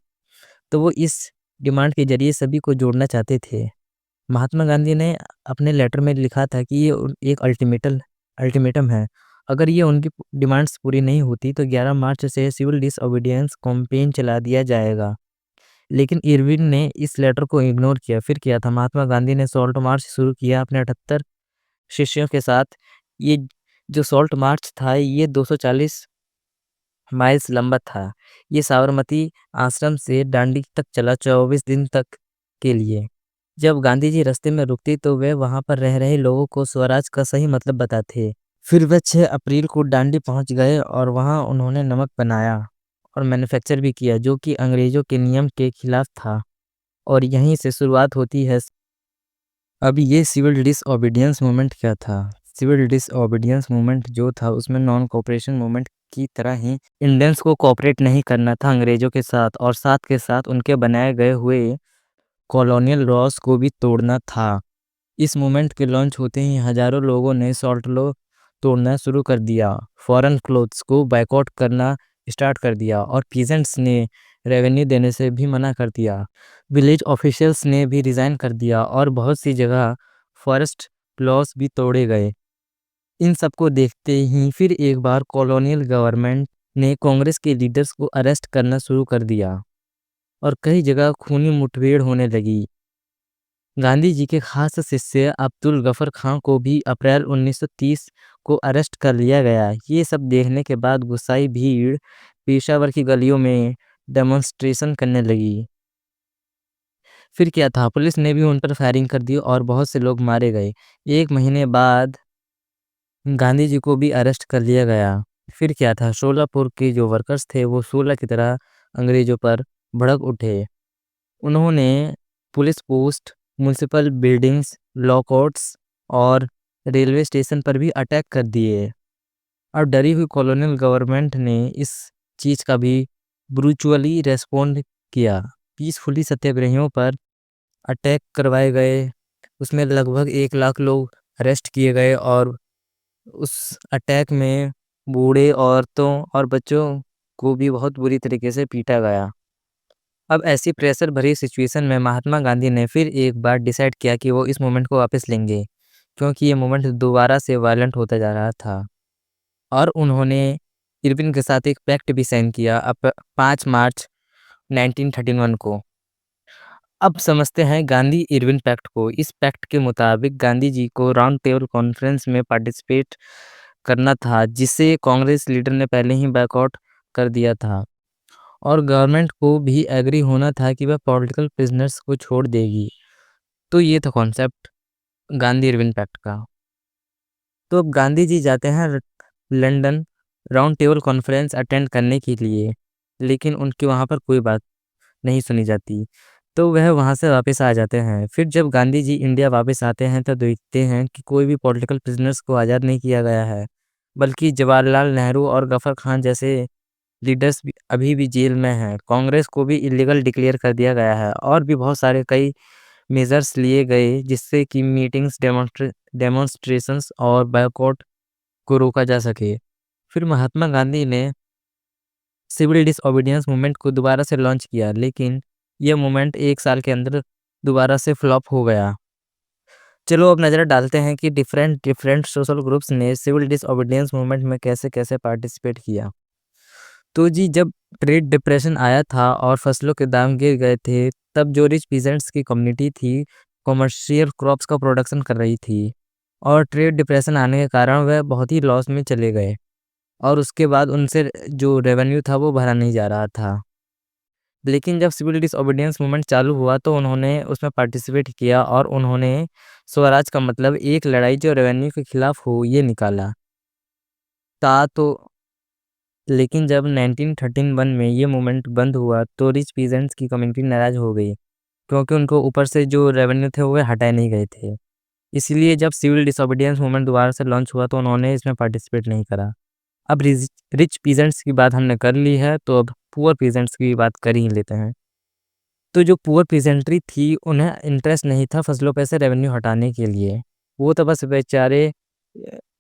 तो वो इस डिमांड के ज़रिए सभी को जोड़ना चाहते थे। महात्मा गांधी ने अपने लेटर में लिखा था कि ये एक अल्टीमेटम है। अगर ये उनकी डिमांड्स पूरी नहीं होती तो 11 मार्च से सिविल डिसओबीडियंस कैंपेन चला दिया जाएगा। लेकिन इरविन ने इस लेटर को इग्नोर किया। फिर किया था, महात्मा गांधी ने सॉल्ट मार्च शुरू किया अपने 78 शिष्यों के साथ। ये जो सॉल्ट मार्च था ये 240 माइल्स लंबा था। ये साबरमती आश्रम से दांडी तक चला 24 दिन तक के लिए। जब गांधी जी रास्ते में रुकते तो वे वहां पर रह रहे लोगों को स्वराज का सही मतलब बताते। फिर वे 6 अप्रैल को दांडी पहुंच गए और वहां उन्होंने नमक बनाया और मैन्युफैक्चर भी किया, जो कि अंग्रेजों के नियम के खिलाफ था। और यहीं से शुरुआत होती है। अब ये सिविल डिसओबीडियंस मूवमेंट क्या था? सिविल डिसओबीडियंस मूवमेंट जो था उसमें नॉन कोऑपरेशन मूवमेंट की तरह ही इंडियंस को कोऑपरेट नहीं करना था अंग्रेजों के साथ, और साथ के साथ उनके बनाए गए हुए कॉलोनियल लॉज को भी तोड़ना था। इस मूवमेंट के लॉन्च होते ही हजारों लोगों ने सॉल्ट लॉ तोड़ना शुरू कर दिया, फॉरेन क्लोथ्स को बायकॉट करना स्टार्ट कर दिया और पीजेंट्स ने रेवेन्यू देने से भी मना कर दिया। विलेज ऑफिशियल्स ने भी रिज़ाइन कर दिया और बहुत सी जगह फॉरेस्ट लॉज भी तोड़े गए। इन सबको देखते ही फिर एक बार कॉलोनियल गवर्नमेंट ने कांग्रेस के लीडर्स को अरेस्ट करना शुरू कर दिया और कई जगह खूनी मुठभेड़ होने लगी। गांधी जी के खास शिष्य अब्दुल गफर खां को भी अप्रैल 1930 को अरेस्ट कर लिया गया। ये सब देखने के बाद गुस्साई भीड़ पेशावर की गलियों में डेमोन्स्ट्रेशन करने लगी। फिर क्या था, पुलिस ने भी उन पर फायरिंग कर दी और बहुत से लोग मारे गए। 1 महीने बाद गांधी जी को भी अरेस्ट कर लिया गया। फिर क्या था, शोलापुर के जो वर्कर्स थे वो शोला की तरह अंग्रेजों पर भड़क उठे। उन्होंने police post, municipal buildings, law courts और रेलवे स्टेशन पर भी अटैक कर दिए। और डरी हुई कॉलोनियल गवर्नमेंट ने इस चीज़ का भी ब्रूचुअली रेस्पॉन्ड किया। पीसफुली सत्याग्रहियों पर अटैक करवाए गए, उसमें लगभग 1 लाख लोग अरेस्ट किए गए और उस अटैक में बूढ़े, औरतों और बच्चों को भी बहुत बुरी तरीके से पीटा गया। अब ऐसी प्रेशर भरी सिचुएशन में महात्मा गांधी ने फिर एक बार डिसाइड किया कि वो इस मूवमेंट को वापस लेंगे, क्योंकि ये मूवमेंट दोबारा से वायलेंट होता जा रहा था। और उन्होंने इरविन के साथ एक पैक्ट भी साइन किया 5 मार्च 1931 को। अब समझते हैं गांधी इरविन पैक्ट को। इस पैक्ट के मुताबिक गांधी जी को राउंड टेबल कॉन्फ्रेंस में पार्टिसिपेट करना था, जिसे कांग्रेस लीडर ने पहले ही बैकआउट कर दिया था। और गवर्नमेंट को भी एग्री होना था कि वह पॉलिटिकल प्रिजनर्स को छोड़ देगी। तो ये था कॉन्सेप्ट गांधी इरविन पैक्ट का। तो अब गांधी जी जाते हैं London round table conference attend करने के लिए, लेकिन उनकी वहाँ पर कोई बात नहीं सुनी जाती। तो वह वहाँ से वापस आ जाते हैं। फिर जब गांधी जी इंडिया वापस आते हैं तो देखते हैं कि कोई भी पॉलिटिकल प्रिजनर्स को आज़ाद नहीं किया गया है, बल्कि जवाहरलाल नेहरू और गफर खान जैसे लीडर्स भी अभी भी जेल में हैं। कांग्रेस को भी इलीगल डिक्लेयर कर दिया गया है और भी बहुत सारे कई मेजर्स लिए गए जिससे कि मीटिंग्स, डेमोन्स्ट्रेशंस और बायकॉट को रोका जा सके। फिर महात्मा गांधी ने सिविल डिसओबीडियंस मूवमेंट को दोबारा से लॉन्च किया, लेकिन यह मूवमेंट 1 साल के अंदर दोबारा से फ्लॉप हो गया। चलो अब नज़र डालते हैं कि डिफरेंट सोशल ग्रुप्स ने सिविल डिसओबीडियंस मूवमेंट में कैसे-कैसे पार्टिसिपेट किया। तो जी, जब ट्रेड डिप्रेशन आया था और फसलों के दाम गिर गए थे, तब जो रिच पीजेंट्स की कम्युनिटी थी, कमर्शियल क्रॉप्स का प्रोडक्शन कर रही थी और ट्रेड डिप्रेशन आने के कारण वह बहुत ही लॉस में चले गए और उसके बाद उनसे जो रेवेन्यू था वो भरा नहीं जा रहा था। लेकिन जब सिविल डिसओबीडियंस मूवमेंट चालू हुआ तो उन्होंने उसमें पार्टिसिपेट किया और उन्होंने स्वराज का मतलब एक लड़ाई जो रेवेन्यू के खिलाफ हो ये निकाला था। तो लेकिन जब 1931 में ये मूवमेंट बंद हुआ तो रिच पीजेंट्स की कम्युनिटी नाराज़ हो गई, क्योंकि उनको ऊपर से जो रेवेन्यू थे वो हटाए नहीं गए थे। इसलिए जब सिविल डिसोबीडियंस मूवमेंट दोबारा से लॉन्च हुआ तो उन्होंने इसमें पार्टिसिपेट नहीं करा। अब रिच पीजेंट्स की बात हमने कर ली है, तो अब पुअर पीजेंट्स की बात कर ही लेते हैं। तो जो पुअर पीजेंट्री थी उन्हें इंटरेस्ट नहीं था फसलों पे से रेवेन्यू हटाने के लिए। वो तो बस बेचारे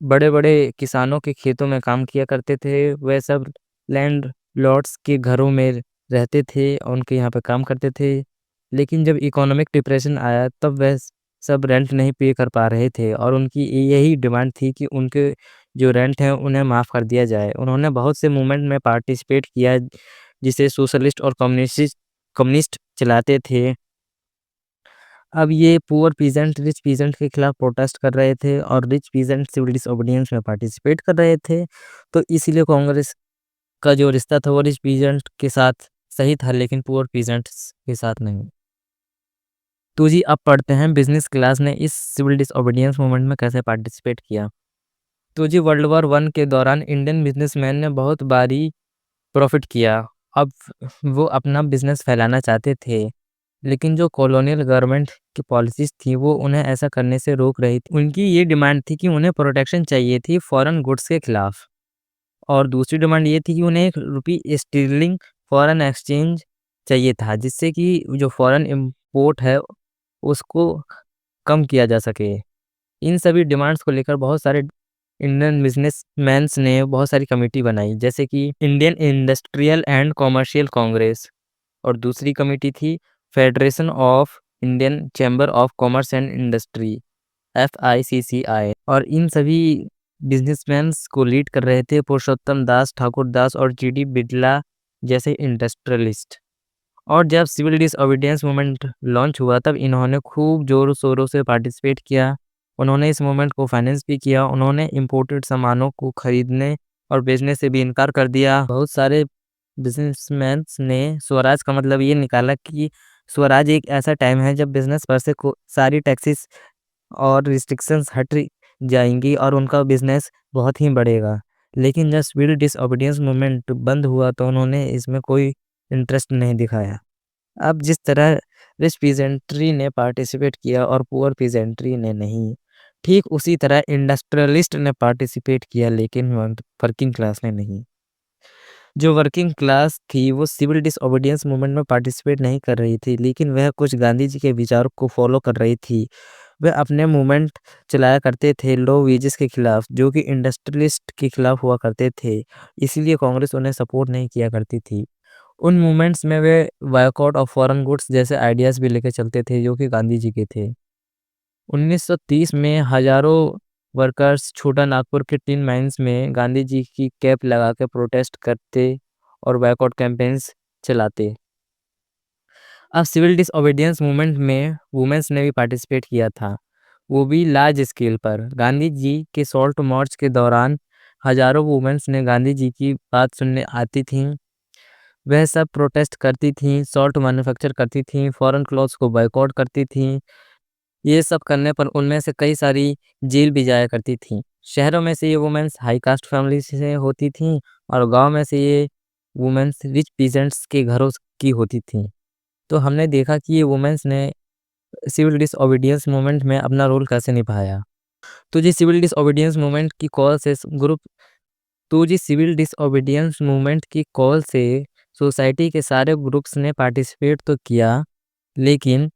बड़े-बड़े किसानों के खेतों में काम किया करते थे। वह सब लैंड लॉर्ड्स के घरों में रहते थे और उनके यहाँ पे काम करते थे। लेकिन जब इकोनॉमिक डिप्रेशन आया तब वह सब रेंट नहीं पे कर पा रहे थे और उनकी यही डिमांड थी कि उनके जो रेंट है उन्हें माफ़ कर दिया जाए। उन्होंने बहुत से मूवमेंट में पार्टिसिपेट किया जिसे सोशलिस्ट और कम्युनिस्ट चलाते थे। अब ये पुअर पीजेंट रिच पीजेंट के खिलाफ प्रोटेस्ट कर रहे थे और रिच पीजेंट सिविल डिसोबीडियंस में पार्टिसिपेट कर रहे थे। तो इसीलिए कांग्रेस का जो रिश्ता था वो रिच पीजेंट के साथ सही था लेकिन पुअर पीजेंट्स के साथ नहीं। तो जी अब पढ़ते हैं बिजनेस क्लास ने इस सिविल डिसोबीडियंस मूवमेंट में कैसे पार्टिसिपेट किया। तो जी वर्ल्ड वॉर 1 के दौरान इंडियन बिजनेसमैन ने बहुत भारी प्रॉफिट किया। अब वो अपना बिजनेस फैलाना चाहते थे। लेकिन जो कॉलोनियल गवर्नमेंट की पॉलिसीज़ थी वो उन्हें ऐसा करने से रोक रही थी। उनकी ये डिमांड थी कि उन्हें प्रोटेक्शन चाहिए थी फॉरेन गुड्स के खिलाफ और दूसरी डिमांड ये थी कि उन्हें ₹1 स्टर्लिंग फॉरेन एक्सचेंज चाहिए था जिससे कि जो फॉरेन इम्पोर्ट है उसको कम किया जा सके। इन सभी डिमांड्स को लेकर बहुत सारे इंडियन बिजनेसमैन्स ने बहुत सारी कमेटी बनाई जैसे कि Indian industrial and commercial Congress और दूसरी कमेटी थी federation of Indian chamber of commerce and industry FICCI और इन सभी बिजनेसमैन्स को लीड कर रहे थे पुरुषोत्तम दास ठाकुर दास और GD बिड़ला जैसे इंडस्ट्रियलिस्ट। और जब सिविल डिसओबीडियंस मूवमेंट लॉन्च हुआ तब इन्होंने खूब जोरों शोरों से पार्टिसिपेट किया। उन्होंने इस मूवमेंट को फाइनेंस भी किया। उन्होंने इम्पोर्टेड सामानों को खरीदने और बेचने से भी इनकार कर दिया। बहुत सारे बिजनेसमैन्स ने स्वराज का मतलब ये निकाला कि स्वराज एक ऐसा टाइम है जब बिजनेस पर से सारी टैक्सेस और रिस्ट्रिक्शंस हट जाएंगी और उनका बिजनेस बहुत ही बढ़ेगा। लेकिन जब सिविल डिसओबीडियंस मूवमेंट बंद हुआ तो उन्होंने इसमें कोई इंटरेस्ट नहीं दिखाया। अब जिस तरह रिच पीजेंट्री ने पार्टिसिपेट किया और पुअर पीजेंट्री ने नहीं, ठीक उसी तरह इंडस्ट्रियलिस्ट ने पार्टिसिपेट किया लेकिन वर्किंग क्लास ने नहीं। जो वर्किंग क्लास थी वो सिविल डिसओबीडियंस मूवमेंट में पार्टिसिपेट नहीं कर रही थी लेकिन वह कुछ गांधी जी के विचारों को फॉलो कर रही थी। वह अपने मूवमेंट चलाया करते थे लो वेजेस के खिलाफ जो कि इंडस्ट्रियलिस्ट के खिलाफ हुआ करते थे। इसीलिए कांग्रेस उन्हें सपोर्ट नहीं किया करती थी। उन मूवमेंट्स में वे बॉयकॉट ऑफ फॉरेन गुड्स जैसे आइडियाज़ भी लेकर चलते थे जो कि गांधी जी के थे। 1930 में हजारों वर्कर्स छोटा नागपुर के टिन माइंस में गांधी जी की कैप लगा के प्रोटेस्ट करते और बॉयकॉट कैंपेन्स चलाते। अब सिविल डिसओबीडियंस मूवमेंट में वुमेन्स ने भी पार्टिसिपेट किया था, वो भी लार्ज स्केल पर। गांधी जी के सॉल्ट मार्च के दौरान हजारों वुमेन्स ने गांधी जी की बात सुनने आती थीं। वह सब प्रोटेस्ट करती थीं, सॉल्ट मैन्युफैक्चर करती थीं, फॉरेन क्लॉथ्स को बॉयकॉट करती थीं। ये सब करने पर उनमें से कई सारी जेल भी जाया करती थीं। शहरों में से ये वुमेन्स हाई कास्ट फैमिली से होती थीं और गांव में से ये वुमेन्स रिच पीजेंट्स के घरों की होती थीं। तो हमने देखा कि ये वुमेन्स ने सिविल डिसओबीडियंस मूवमेंट में अपना रोल कैसे निभाया। तो जी सिविल डिसओबीडियंस मूवमेंट की कॉल से ग्रुप तो जी सिविल डिसओबीडियंस मूवमेंट की कॉल से सोसाइटी के सारे ग्रुप्स ने पार्टिसिपेट तो किया लेकिन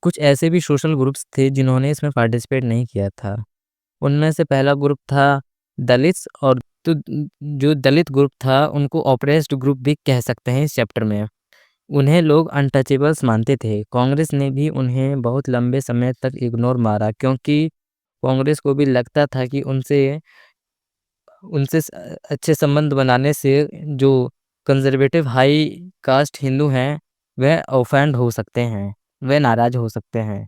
कुछ ऐसे भी सोशल ग्रुप्स थे जिन्होंने इसमें पार्टिसिपेट नहीं किया था। उनमें से पहला ग्रुप था दलित्स और तो जो दलित ग्रुप था उनको ऑप्रेस्ड ग्रुप भी कह सकते हैं इस चैप्टर में। उन्हें लोग अनटचेबल्स मानते थे। कांग्रेस ने भी उन्हें बहुत लंबे समय तक इग्नोर मारा क्योंकि कांग्रेस को भी लगता था कि उनसे उनसे अच्छे संबंध बनाने से जो कंजर्वेटिव हाई कास्ट हिंदू हैं वह ऑफेंड हो सकते हैं, वह नाराज़ हो सकते हैं।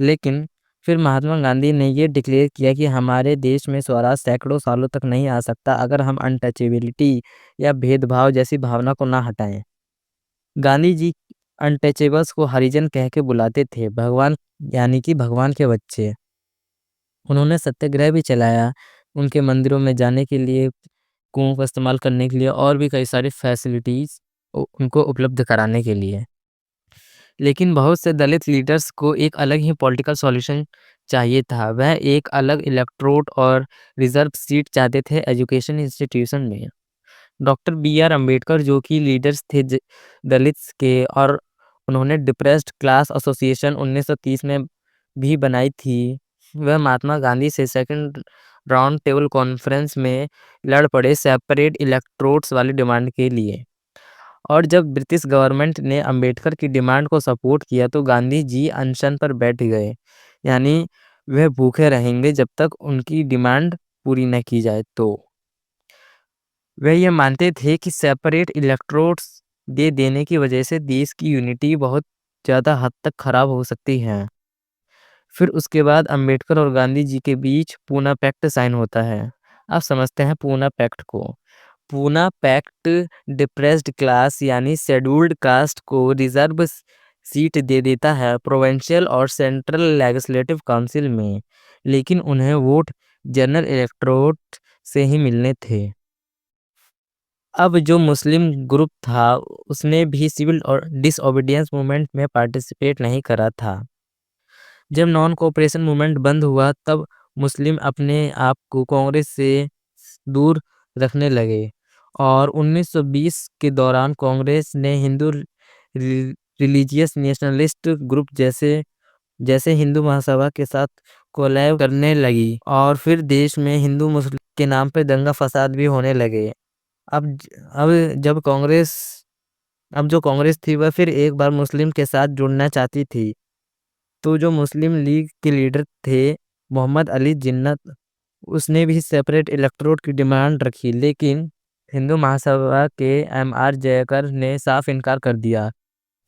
लेकिन फिर महात्मा गांधी ने ये डिक्लेयर किया कि हमारे देश में स्वराज सैकड़ों सालों तक नहीं आ सकता अगर हम अनटचेबिलिटी या भेदभाव जैसी भावना को ना हटाएं। गांधी जी अनटचेबल्स को हरिजन कह के बुलाते थे, भगवान यानी कि भगवान के बच्चे। उन्होंने सत्याग्रह भी चलाया उनके मंदिरों में जाने के लिए, कुओं का इस्तेमाल करने के लिए और भी कई सारी फैसिलिटीज़ उनको उपलब्ध कराने के लिए। लेकिन बहुत से दलित लीडर्स को एक अलग ही पॉलिटिकल सॉल्यूशन चाहिए था। वह एक अलग इलेक्टोरेट और रिजर्व सीट चाहते थे एजुकेशन इंस्टीट्यूशन में। डॉक्टर BR अम्बेडकर जो कि लीडर्स थे दलित्स के और उन्होंने डिप्रेस्ड क्लास एसोसिएशन 1930 में भी बनाई थी। वह महात्मा गांधी से सेकंड राउंड टेबल कॉन्फ्रेंस में लड़ पड़े सेपरेट इलेक्ट्रोड्स वाली डिमांड के लिए। और जब ब्रिटिश गवर्नमेंट ने अंबेडकर की डिमांड को सपोर्ट किया तो गांधी जी अनशन पर बैठ गए, यानी वह भूखे रहेंगे जब तक उनकी डिमांड पूरी न की जाए। तो वह ये मानते थे कि सेपरेट इलेक्ट्रोड्स दे देने की वजह से देश की यूनिटी बहुत ज़्यादा हद तक खराब हो सकती है। फिर उसके बाद अंबेडकर और गांधी जी के बीच पूना पैक्ट साइन होता है। अब समझते हैं पूना पैक्ट को। पूना पैक्ट डिप्रेस्ड क्लास यानी शेड्यूल्ड कास्ट को रिजर्व सीट दे देता है प्रोविंशियल और सेंट्रल लेजिस्लेटिव काउंसिल में, लेकिन उन्हें वोट जनरल इलेक्टोरेट से ही मिलने थे। अब जो मुस्लिम ग्रुप था उसने भी सिविल और डिसओबीडियंस मूवमेंट में पार्टिसिपेट नहीं करा था। जब नॉन कोऑपरेशन मूवमेंट बंद हुआ तब मुस्लिम अपने आप को कांग्रेस से दूर रखने लगे और 1920 के दौरान कांग्रेस ने हिंदू रिलीजियस नेशनलिस्ट ग्रुप जैसे जैसे हिंदू महासभा के साथ कोलैब करने लगी और फिर देश में हिंदू मुस्लिम के नाम पे दंगा फसाद भी होने लगे। अब जब कांग्रेस अब जो कांग्रेस थी वह फिर एक बार मुस्लिम के साथ जुड़ना चाहती थी, तो जो मुस्लिम लीग के लीडर थे मोहम्मद अली जिन्ना, उसने भी सेपरेट इलेक्टोरेट की डिमांड रखी, लेकिन हिंदू महासभा के एम.आर. जयकर ने साफ इनकार कर दिया।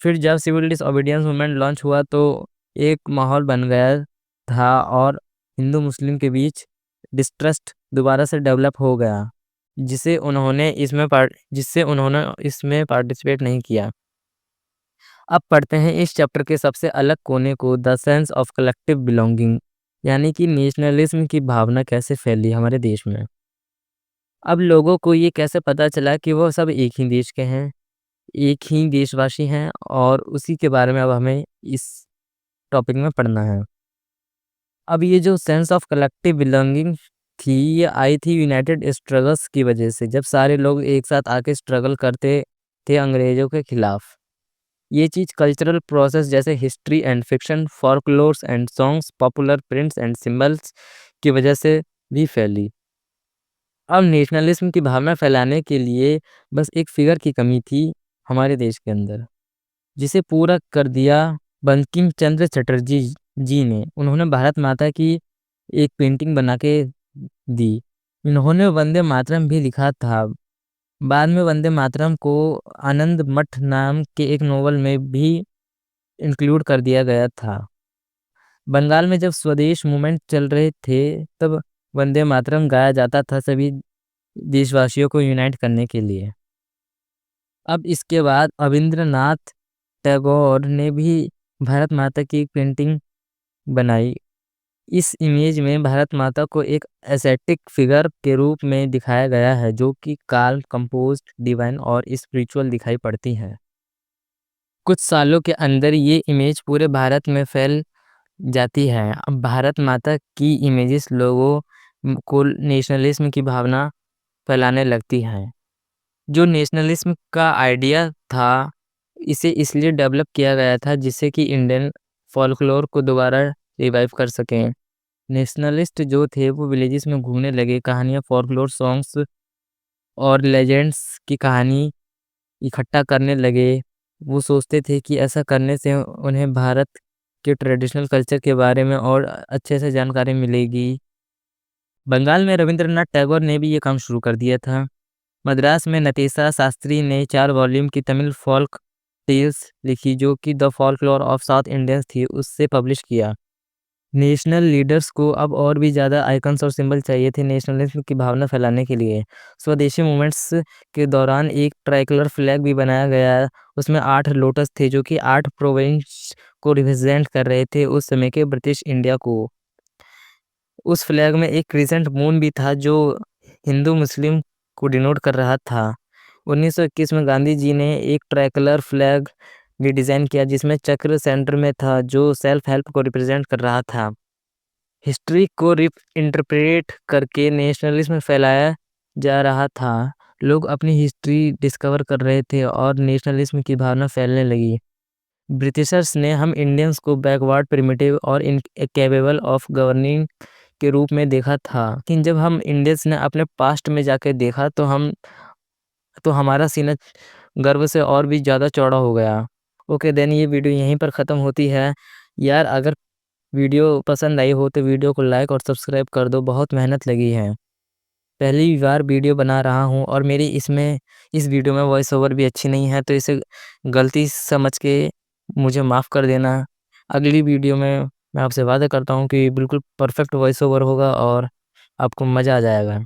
फिर जब सिविल डिसओबीडियंस मूवमेंट लॉन्च हुआ तो एक माहौल बन गया था और हिंदू मुस्लिम के बीच डिस्ट्रस्ट दोबारा से डेवलप हो गया, जिससे उन्होंने इसमें पार्टिसिपेट नहीं किया। अब पढ़ते हैं इस चैप्टर के सबसे अलग कोने को, the sense of collective belonging, यानी कि नेशनलिज्म की भावना कैसे फैली हमारे देश में। अब लोगों को ये कैसे पता चला कि वो सब एक ही देश के हैं, एक ही देशवासी हैं, और उसी के बारे में अब हमें इस टॉपिक में पढ़ना है। अब ये जो सेंस ऑफ कलेक्टिव बिलोंगिंग थी ये आई थी यूनाइटेड स्ट्रगल्स की वजह से, जब सारे लोग एक साथ आके स्ट्रगल करते थे अंग्रेजों के खिलाफ। ये चीज़ कल्चरल प्रोसेस जैसे history and fiction, folklores and songs, popular prints and symbols की वजह से भी फैली। अब नेशनलिज्म की भावना फैलाने के लिए बस एक फिगर की कमी थी हमारे देश के अंदर, जिसे पूरा कर दिया बंकिम चंद्र चटर्जी जी ने। उन्होंने भारत माता की एक पेंटिंग बना के दी। इन्होंने वंदे मातरम भी लिखा था। बाद में वंदे मातरम को आनंद मठ नाम के एक नोवेल में भी इंक्लूड कर दिया गया था। बंगाल में जब स्वदेश मूवमेंट चल रहे थे तब वंदे मातरम गाया जाता था सभी देशवासियों को यूनाइट करने के लिए। अब इसके बाद रविंद्रनाथ टैगोर ने भी भारत माता की एक पेंटिंग बनाई। इस इमेज में भारत माता को एक एस्थेटिक फिगर के रूप में दिखाया गया है जो कि काल्म, कंपोज्ड, डिवाइन और स्पिरिचुअल दिखाई पड़ती है। कुछ सालों के अंदर ये इमेज पूरे भारत में फैल जाती है। अब भारत माता की इमेजेस लोगों को नेशनलिज्म की भावना फैलाने लगती हैं। जो नेशनलिज्म का आइडिया था इसे इसलिए डेवलप किया गया था जिससे कि इंडियन फोल्कलोर को दोबारा रिवाइव कर सकें। नेशनलिस्ट जो थे वो विलेजेस में घूमने लगे, कहानियाँ, फोल्कलोर सॉन्ग्स और लेजेंड्स की कहानी इकट्ठा करने लगे। वो सोचते थे कि ऐसा करने से उन्हें भारत के ट्रेडिशनल कल्चर के बारे में और अच्छे से जानकारी मिलेगी। बंगाल में रविंद्रनाथ टैगोर ने भी ये काम शुरू कर दिया था। मद्रास में नतेशा शास्त्री ने 4 वॉल्यूम की तमिल फोल्क टेल्स लिखी जो कि the folklore of south Indians थी, उससे पब्लिश किया। नेशनल लीडर्स को अब और भी ज़्यादा आइकन्स और सिंबल चाहिए थे नेशनलिज्म की भावना फैलाने के लिए। स्वदेशी मूवमेंट्स के दौरान एक ट्राइकलर फ्लैग भी बनाया गया। उसमें 8 लोटस थे जो कि 8 प्रोविंस को रिप्रेजेंट कर रहे थे उस समय के ब्रिटिश इंडिया को। उस फ्लैग में एक क्रिसेंट मून भी था जो हिंदू मुस्लिम को डिनोट कर रहा था। 1921 में गांधी जी ने एक ट्राइकलर फ्लैग भी डिज़ाइन किया जिसमें चक्र सेंटर में था जो सेल्फ हेल्प को रिप्रेजेंट कर रहा था। हिस्ट्री को इंटरप्रेट करके नेशनलिज्म फैलाया जा रहा था। लोग अपनी हिस्ट्री डिस्कवर कर रहे थे और नेशनलिज्म की भावना फैलने लगी। ब्रिटिशर्स ने हम इंडियंस को बैकवर्ड, प्रिमिटिव और इनकेपेबल ऑफ गवर्निंग के रूप में देखा था। लेकिन जब हम इंडियंस ने अपने पास्ट में जाके देखा तो हमारा सीना गर्व से और भी ज़्यादा चौड़ा हो गया। ओके देन ये वीडियो यहीं पर ख़त्म होती है। यार अगर वीडियो पसंद आई हो तो वीडियो को लाइक और सब्सक्राइब कर दो, बहुत मेहनत लगी है। पहली बार वीडियो बना रहा हूँ और मेरी इस वीडियो में वॉइस ओवर भी अच्छी नहीं है, तो इसे गलती समझ के मुझे माफ़ कर देना। अगली वीडियो में मैं आपसे वादा करता हूँ कि बिल्कुल परफेक्ट वॉइस ओवर होगा और आपको मज़ा आ जाएगा।